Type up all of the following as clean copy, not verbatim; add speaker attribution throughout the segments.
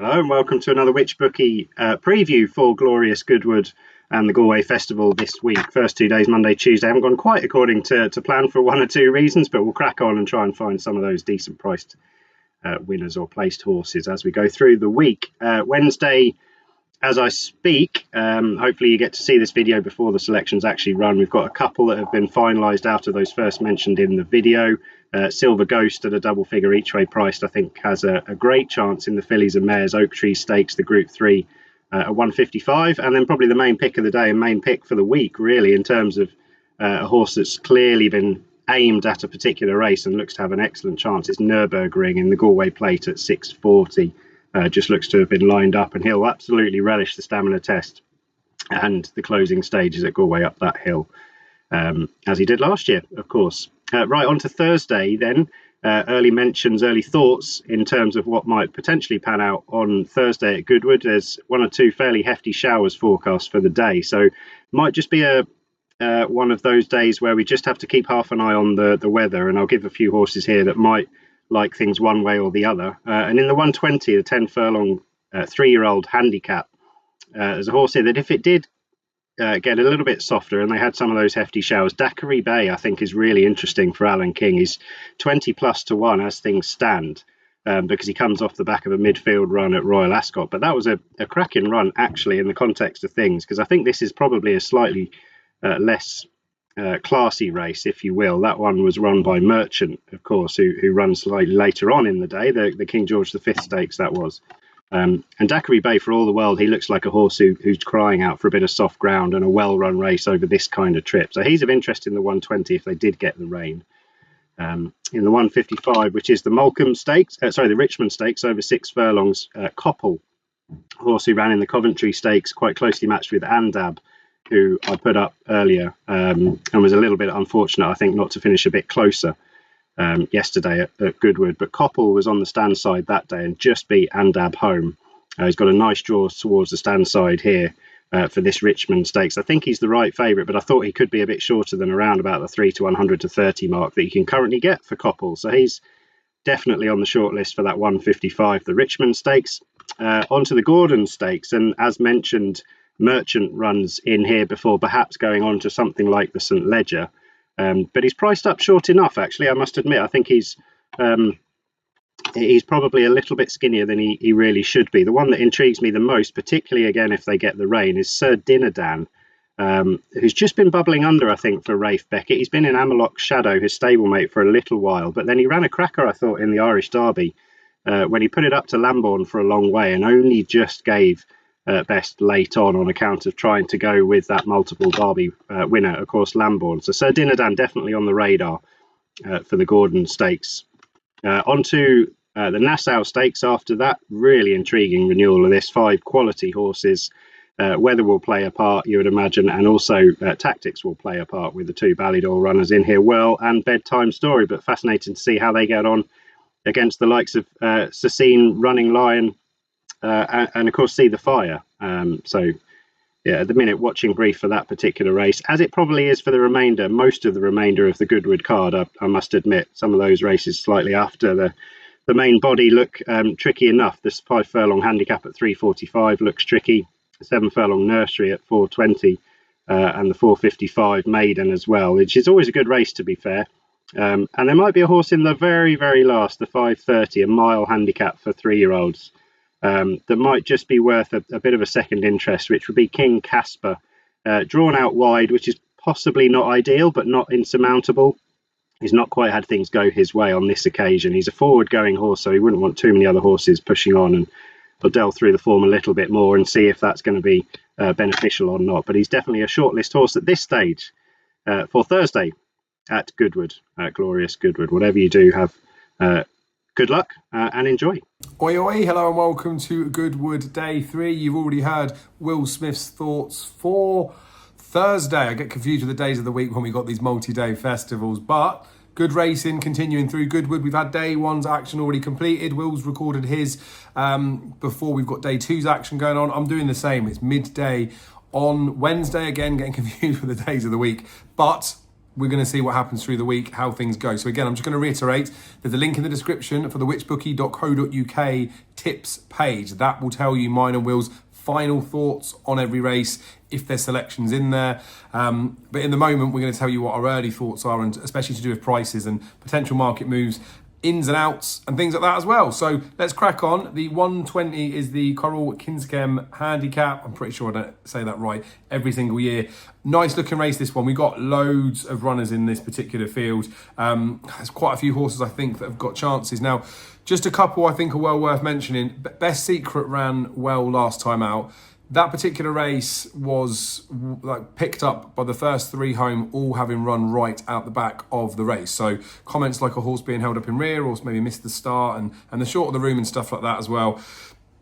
Speaker 1: Hello and welcome to another Which Bookie preview for glorious Goodwood and the Galway Festival this week. First 2 days, Monday, Tuesday, haven't gone quite according to plan for one or two reasons, but we'll crack on and try and find some of those decent priced winners or placed horses as we go through the week. Wednesday, as I speak, hopefully you get to see this video before the selections actually run. We've got a couple that have been finalised out of those first mentioned in the video. Silver Ghost at a double figure each way priced, I think, has a great chance in the Fillies and Mares Oak Tree Stakes, the Group 3 at 155. And then probably the main pick of the day and main pick for the week, really, in terms of a horse that's clearly been aimed at a particular race and looks to have an excellent chance, is Nürburgring in the Galway Plate at 640. Just looks to have been lined up, and he'll absolutely relish the stamina test and the closing stages at Galway up that hill, as he did last year, of course. Right, on to Thursday then. Early mentions, early thoughts in terms of what might potentially pan out on Thursday at Goodwood. There's one or two fairly hefty showers forecast for the day, so might just be one of those days where we just have to keep half an eye on the weather, and I'll give a few horses here that might like things one way or the other. And in the 120, the 10 furlong 3-year-old handicap, there's a horse here that if it did get a little bit softer and they had some of those hefty showers, Daiquiri Bay, I think, is really interesting for Alan King. He's 20 plus to 1 as things stand, because he comes off the back of a midfield run at Royal Ascot. But that was a cracking run, actually, in the context of things, because I think this is probably a slightly less classy race, if you will. That one was run by Merchant, of course, who runs slightly later on in the day, the King George V Stakes, that was. And Daiquiri Bay, for all the world, he looks like a horse who's crying out for a bit of soft ground and a well-run race over this kind of trip. So he's of interest in the 120 if they did get the rain. In the 155, which is the the Richmond Stakes over 6 furlongs, Koppel, horse who ran in the Coventry Stakes, quite closely matched with Andab, who I put up earlier, and was a little bit unfortunate, I think, not to finish a bit closer yesterday at Goodwood. But Koppel was on the stand side that day and just beat Andab home. He's got a nice draw towards the stand side here for this Richmond Stakes. I think he's the right favourite, but I thought he could be a bit shorter than around about the 3 to 100 to 30 mark that you can currently get for Koppel. So he's definitely on the short list for that 155, the Richmond Stakes. Onto the Gordon Stakes, and as mentioned, Merchant runs in here before perhaps going on to something like the St Leger, but he's priced up short enough, actually, I must admit. I think he's probably a little bit skinnier than he really should be. The one that intrigues me the most, particularly again if they get the rain, is Sir Dinadan, who's just been bubbling under, I think, for Rafe Beckett. He's been in Ameloc's shadow, his stablemate, for a little while, but then he ran a cracker, I thought, in the Irish Derby when he put it up to Lambourne for a long way and only just gave best late on account of trying to go with that multiple Derby winner, of course, Lambourne. So Sir Dinadan definitely on the radar for the Gordon Stakes. Onto the Nassau Stakes after that. Really intriguing renewal of this. 5 quality horses. Weather will play a part, you would imagine, and also tactics will play a part with the 2 Ballydor runners in here. Well, and Bedtime Story, but fascinating to see how they get on against the likes of Sassine, Running Lion, and of course See the Fire. So yeah, at the minute, watching brief for that particular race, as it probably is for the most of the remainder of the Goodwood card. I must admit, some of those races slightly after the main body look tricky enough. This 5 furlong handicap at 345 looks tricky. 7 furlong Nursery at 420, and the 455 Maiden as well, which is always a good race, to be fair. And there might be a horse in the very, very last, the 530, a mile handicap for 3-year-olds. That might just be worth a bit of a second interest, which would be King Casper, drawn out wide, which is possibly not ideal, but not insurmountable. He's not quite had things go his way on this occasion. He's a forward-going horse, so he wouldn't want too many other horses pushing on, and we'll delve through the form a little bit more and see if that's going to be beneficial or not. But he's definitely a shortlist horse at this stage for Thursday at Goodwood, glorious Goodwood. Whatever you do, have good luck and enjoy.
Speaker 2: Oi, oi, hello and welcome to Goodwood Day 3. You've already heard Will Smith's thoughts for Thursday. I get confused with the days of the week when we got these multi-day festivals, but good racing continuing through Goodwood. We've had day 1's action already completed. Will's recorded his before we've got day 2's action going on. I'm doing the same. It's midday on Wednesday, again, getting confused with the days of the week, but we're going to see what happens through the week, how things go. So again, I'm just going to reiterate, there's a link in the description for the whichbookie.co.uk tips page. That will tell you mine and Will's final thoughts on every race, if there's selections in there. But in the moment, we're going to tell you what our early thoughts are, and especially to do with prices and potential market moves, ins and outs and things like that as well. So let's crack on. The 120 is the Coral Kinskem handicap. I'm pretty sure I don't say that right every single year. Nice looking race, this one. We got loads of runners in this particular field. There's quite a few horses I think that have got chances. Now, just a couple I think are well worth mentioning. Best Secret ran well last time out. That particular race was picked up by the first three home, all having run right out the back of the race. So comments like a horse being held up in rear, or maybe missed the start, and the short of the room and stuff like that as well.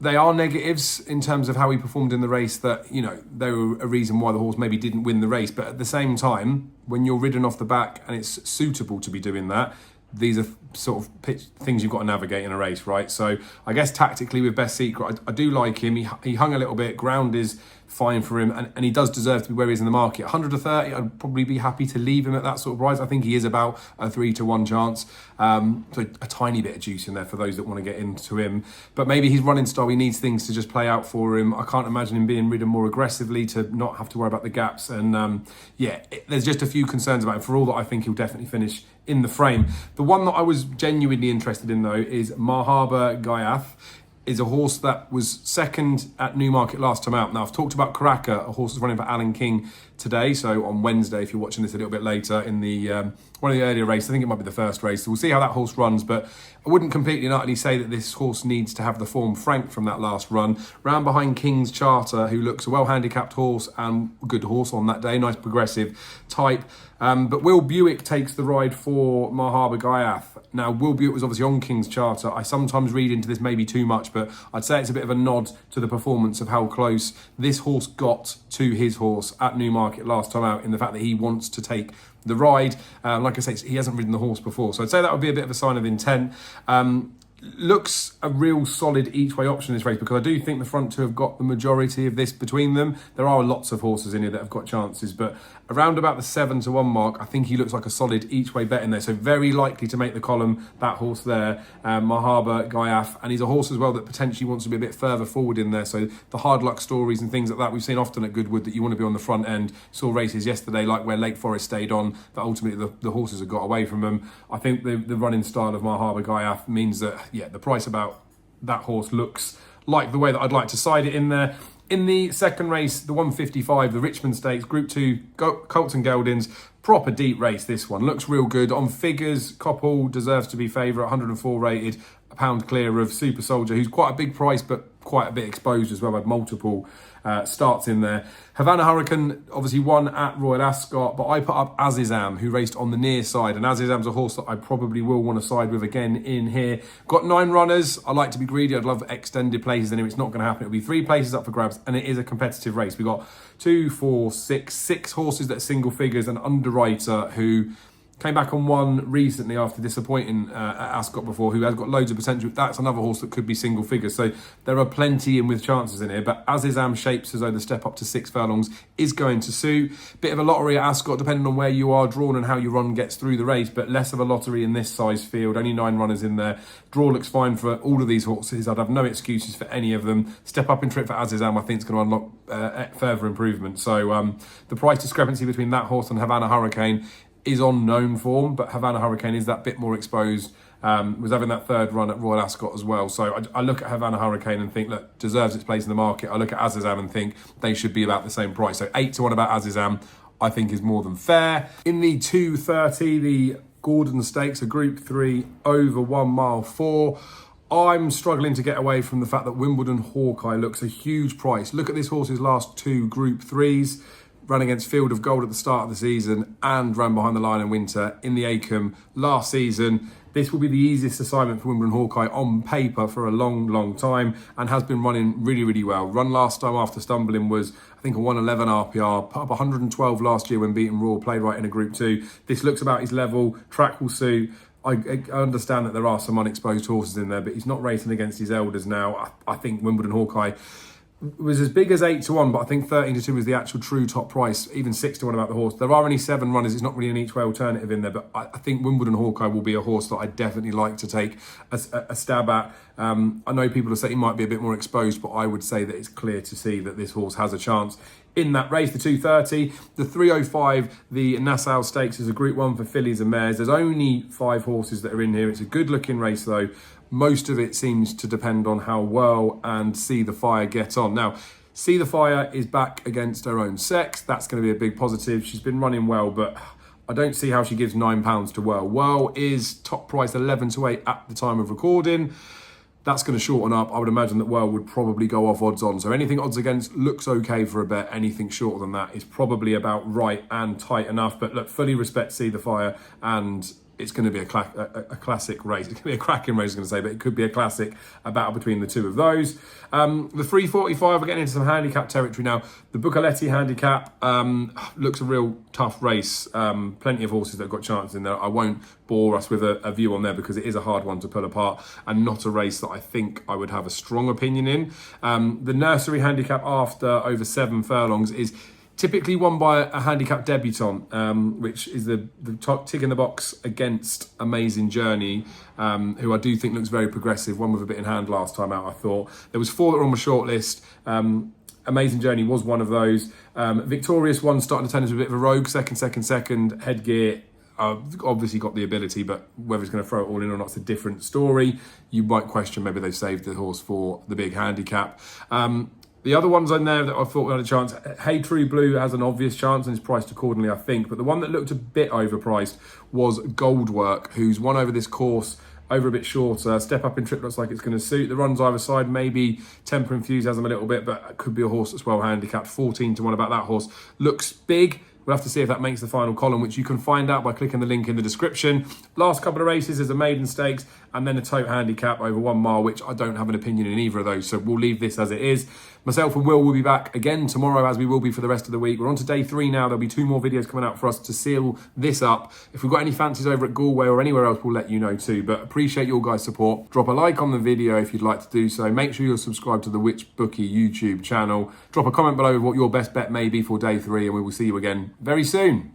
Speaker 2: They are negatives in terms of how he performed in the race, that, you know, they were a reason why the horse maybe didn't win the race. But at the same time, when you're ridden off the back and it's suitable to be doing that, these are sort of things you've got to navigate in a race, right? So I guess tactically with Best Secret, I do like him. He hung a little bit. Ground is fine for him, and he does deserve to be where he is in the market. 130, I'd probably be happy to leave him at that sort of price. I think he is about a 3-1 chance. So a tiny bit of juice in there for those that want to get into him. But maybe his running style, he needs things to just play out for him. I can't imagine him being ridden more aggressively to not have to worry about the gaps. And there's just a few concerns about him. For all that, I think he'll definitely finish in the frame. The one that I was genuinely interested in, though, is Mahaba Ghayath. Is a horse that was second at Newmarket last time out. Now, I've talked about Karaka, a horse that's running for Alan King today. So on Wednesday, if you're watching this a little bit later in the one of the earlier races, I think it might be the first race. So we'll see how that horse runs. But I wouldn't completely and utterly say that this horse needs to have the form frank from that last run. Round behind King's Charter, who looks a well-handicapped horse and a good horse on that day. Nice progressive type. But Will Buick takes the ride for Mahaba Ghayath. Now, Will Buick was obviously on King's Charter. I sometimes read into this maybe too much, but I'd say it's a bit of a nod to the performance of how close this horse got to his horse at Newmarket last time out, in the fact that he wants to take the ride. Like I say, he hasn't ridden the horse before. So I'd say that would be a bit of a sign of intent. Looks a real solid each-way option in this race, because I do think the front two have got the majority of this between them. There are lots of horses in here that have got chances, but around about the 7-1 mark, I think he looks like a solid each-way bet in there. So very likely to make the column, that horse there, Mahaba Ghayath. And he's a horse as well that potentially wants to be a bit further forward in there. So the hard luck stories and things like that we've seen often at Goodwood, that you want to be on the front end. Saw races yesterday like where Lake Forest stayed on, that ultimately the horses have got away from them. I think the running style of Mahaba Ghayath means that, the price about that horse looks like the way that I'd like to side it in there. In the second race, the 155, the Richmond Stakes, Group 2, Colts and Geldings, proper deep race this one. Looks real good. On figures, Coppell deserves to be favourite, 104 rated, a pound clear of Super Soldier, who's quite a big price, but quite a bit exposed as well, had multiple starts in there. Havana Hurricane obviously won at Royal Ascot, but I put up Azizam, who raced on the near side, and Azizam's a horse that I probably will want to side with again in here. Got 9 runners. I like to be greedy. I'd love extended places in here. It's not going to happen. It'll be 3 places up for grabs, and it is a competitive race. We've got 2, 4, 6 horses that are single figures, an underwriter who came back on one recently after disappointing at Ascot before, who has got loads of potential. That's another horse that could be single figures. So there are plenty in with chances in here. But Azizam shapes as though the step up to 6 furlongs is going to suit. Bit of a lottery at Ascot, depending on where you are drawn and how your run gets through the race. But less of a lottery in this size field. Only 9 runners in there. Draw looks fine for all of these horses. I'd have no excuses for any of them. Step up in trip for Azizam, I think, is going to unlock further improvement. So the price discrepancy between that horse and Havana Hurricane is on known form, but Havana Hurricane is that bit more exposed. Was having that third run at Royal Ascot as well. So I look at Havana Hurricane and think, look, deserves its place in the market. I look at Azizam and think they should be about the same price. So 8-1 about Azizam, I think, is more than fair. In the 230, the Gordon Stakes, a Group 3 over 1 mile 4. I'm struggling to get away from the fact that Wimbledon Hawkeye looks a huge price. Look at this horse's last 2 Group 3s. Ran against Field of Gold at the start of the season and ran behind the Lion in Winter in the Acomb last season. This will be the easiest assignment for Wimbledon Hawkeye on paper for a long, long time, and has been running really, really well. Run last time after stumbling was, I think, a 111 RPR, put up 112 last year when beating Raw, played right in a Group 2. This looks about his level, track will suit. I understand that there are some unexposed horses in there, but he's not racing against his elders now. I think Wimbledon Hawkeye was as big as 8-1, but I think 13-2 was the actual true top price, even 6-1 about the horse. There are only 7 runners. It's not really an each way alternative in there, but I think Wimbledon Hawkeye will be a horse that I definitely like to take a stab at. I know people are saying he might be a bit more exposed, but I would say that it's clear to see that this horse has a chance in that race. The 2:30, the 3:05, the Nassau Stakes is a Group 1 for fillies and mares. There's only 5 horses that are in here. It's a good looking race though. Most of it seems to depend on how well and See the Fire get on. Now, See the Fire is back against her own sex. That's going to be a big positive. She's been running well, but I don't see how she gives £9 to Whirl. Whirl is top price 11-8 at the time of recording. That's going to shorten up. I would imagine that Whirl would probably go off odds on. So anything odds against looks okay for a bet. Anything shorter than that is probably about right and tight enough. But look, fully respect See the Fire, and it's going to be a classic race. It's going to be a cracking race, I was going to say, but it could be a classic, a battle between the two of those. The 3:45, we're getting into some handicap territory now. The Buccaletti handicap looks a real tough race. Plenty of horses that have got chances in there. I won't bore us with a view on there because it is a hard one to pull apart and not a race that I think I would have a strong opinion in. The nursery handicap after over 7 furlongs is typically won by a handicap debutant, which is the top tick in the box against Amazing Journey, who I do think looks very progressive. One with a bit in hand last time out, I thought. There was 4 that were on my shortlist. Amazing Journey was one of those. Victorious One starting to turn into a bit of a rogue. Second. Headgear obviously got the ability, but whether it's going to throw it all in or not is a different story. You might question maybe they've saved the horse for the big handicap. The other ones in there that I thought had a chance, Hey True Blue has an obvious chance and is priced accordingly, I think. But the one that looked a bit overpriced was Goldwork, who's won over this course over a bit shorter. Step Up in Trip looks like it's going to suit. The runs either side maybe temper enthusiasm a little bit, but it could be a horse that's well handicapped. 14-1 about that horse. Looks big. We'll have to see if that makes the final column, which you can find out by clicking the link in the description. Last couple of races is a maiden stakes and then a tote handicap over 1 mile, which I don't have an opinion in either of those, so we'll leave this as it is. Myself and Will will be back again tomorrow, as we will be for the rest of the week. We're on to day 3 now. There'll be 2 more videos coming out for us to seal this up. If we've got any fancies over at Galway or anywhere else, we'll let you know too. But appreciate your guys' support. Drop a like on the video if you'd like to do so. Make sure you're subscribed to the Which Bookie YouTube channel. Drop a comment below with what your best bet may be for day 3, and we will see you again very soon.